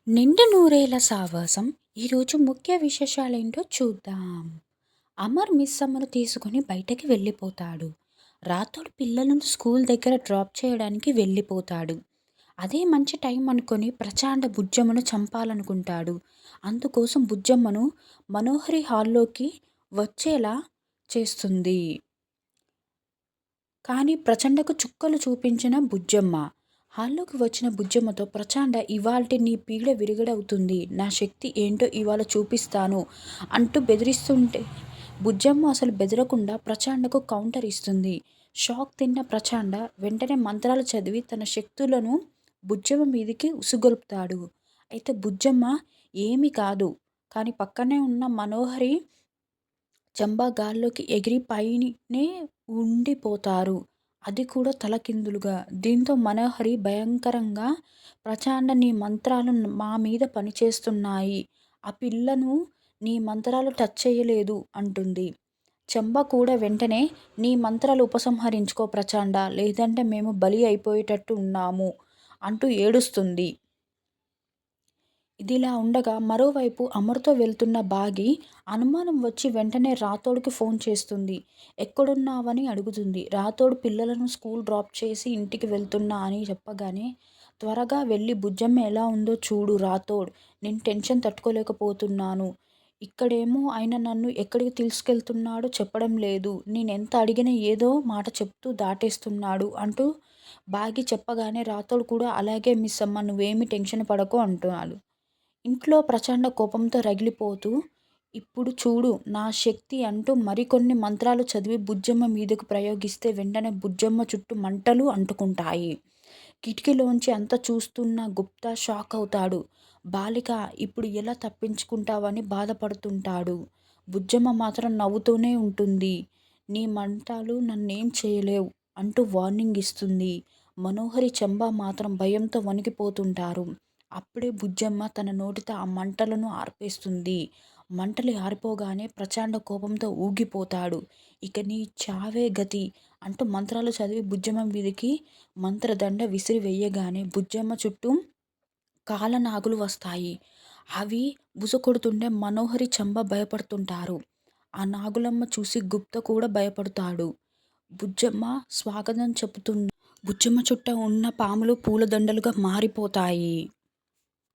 నిండు నూరేళ్ల సావాసం. ఈరోజు ముఖ్య విశేషాలేంటో చూద్దాం. అమర్ మిస్ అమ్మను తీసుకుని బయటకి వెళ్ళిపోతాడు. రాతోడు పిల్లలను స్కూల్ దగ్గర డ్రాప్ చేయడానికి వెళ్ళిపోతాడు. అదే మంచి టైం అనుకొని ప్రచాండ బుజ్జమ్మను చంపాలనుకుంటాడు. అందుకోసం బుజ్జమ్మను మనోహరి హాల్లోకి వచ్చేలా చేస్తుంది. కానీ ప్రచండకు చుక్కలు చూపించిన బుజ్జమ్మ. హాల్లోకి వచ్చిన బుజ్జమ్మతో, ప్రచండ ఇవాల్టి నీ పీడ విరుగుడవుతుంది, నా శక్తి ఏంటో ఇవాళ చూపిస్తాను అంటూ బెదిరిస్తుంటే బుజ్జమ్మ అసలు బెదరకుండా ప్రచండకు కౌంటర్ ఇస్తుంది. షాక్ తిన్న ప్రచండ వెంటనే మంత్రాలు చదివి తన శక్తులను బుజ్జమ్మ మీదికి ఉసుగొల్పుతాడు. అయితే బుజ్జమ్మ ఏమీ కాదు. కానీ పక్కనే ఉన్న మనోహరి చంబా గాల్లోకి ఎగిరి పైనే ఉండిపోతారు. అది కూడా తలకిందులుగా. దీంతో మనోహరి భయంకరంగా, ప్రచండ నీ మంత్రాలు మా మీద పనిచేస్తున్నాయి. ఆ పిల్లను నీ మంత్రాలు టచ్ చేయలేదు అంటుంది. చంబా కూడా వెంటనే నీ మంత్రాలు ఉపసంహరించుకో ప్రచండ, లేదంటే మేము బలి అయిపోయేటట్టు ఉన్నాము అంటూ ఏడుస్తుంది. ఇదిలా ఉండగా మరోవైపు అమర్తో వెళ్తున్న బాగి అనుమానం వచ్చి వెంటనే రాతోడుకి ఫోన్ చేస్తుంది. ఎక్కడున్నావని అడుగుతుంది. రాతోడు పిల్లలను స్కూల్ డ్రాప్ చేసి ఇంటికి వెళ్తున్నా అని చెప్పగానే, త్వరగా వెళ్ళి బుజ్జమ్మ ఎలా ఉందో చూడు రాతోడ్, నేను టెన్షన్ తట్టుకోలేకపోతున్నాను. ఇక్కడేమో ఆయన నన్ను ఎక్కడికి తీసుకెళ్తున్నాడో చెప్పడం లేదు. నేనెంత అడిగినా ఏదో మాట చెప్తూ దాటేస్తున్నాడు అంటూ బాగి చెప్పగానే రాతోడు కూడా అలాగే మిస్ అమ్మ, నువ్వేమీ టెన్షన్ పడకు అంటున్నాడు. ఇంట్లో ప్రచండ కోపంతో రగిలిపోతూ, ఇప్పుడు చూడు నా శక్తి అంటూ మరికొన్ని మంత్రాలు చదివి బుజ్జమ్మ మీదకు ప్రయోగిస్తే వెంటనే బుజ్జమ్మ చుట్టూ మంటలు అంటుకుంటాయి. కిటికీలోంచి అంతా చూస్తున్న గుప్తా షాక్ అవుతాడు. బాలిక, ఇప్పుడు ఎలా తప్పించుకుంటావని బాధపడుతుంటాడు. బుజ్జమ్మ మాత్రం నవ్వుతూనే ఉంటుంది. నీ మంటలు నన్నేం చేయలేవు అంటూ వార్నింగ్ ఇస్తుంది. మనోహరి చంబా మాత్రం భయంతో వణికిపోతుంటారు. అప్పుడే బుజ్జమ్మ తన నోటితో ఆ మంటలను ఆర్పేస్తుంది. మంటలు ఆరిపోగానే ప్రచండ కోపంతో ఊగిపోతాడు. ఇక నీ చావే గతి అంటూ మంత్రాలు చదివి బుజ్జమ్మ మీదికి మంత్రదండ విసిరి వెయ్యగానే బుజ్జమ్మ చుట్టూ కాలనాగులు వస్తాయి. అవి బుసకొడుతుంటే మనోహరి చంబ భయపడుతుంటారు. ఆ నాగులమ్మ చూసి గుప్త కూడా భయపడతాడు. బుజ్జమ్మ స్వాగతం చెబుతున్న బుజ్జమ్మ చుట్టూ ఉన్న పాములు పూలదండలుగా మారిపోతాయి.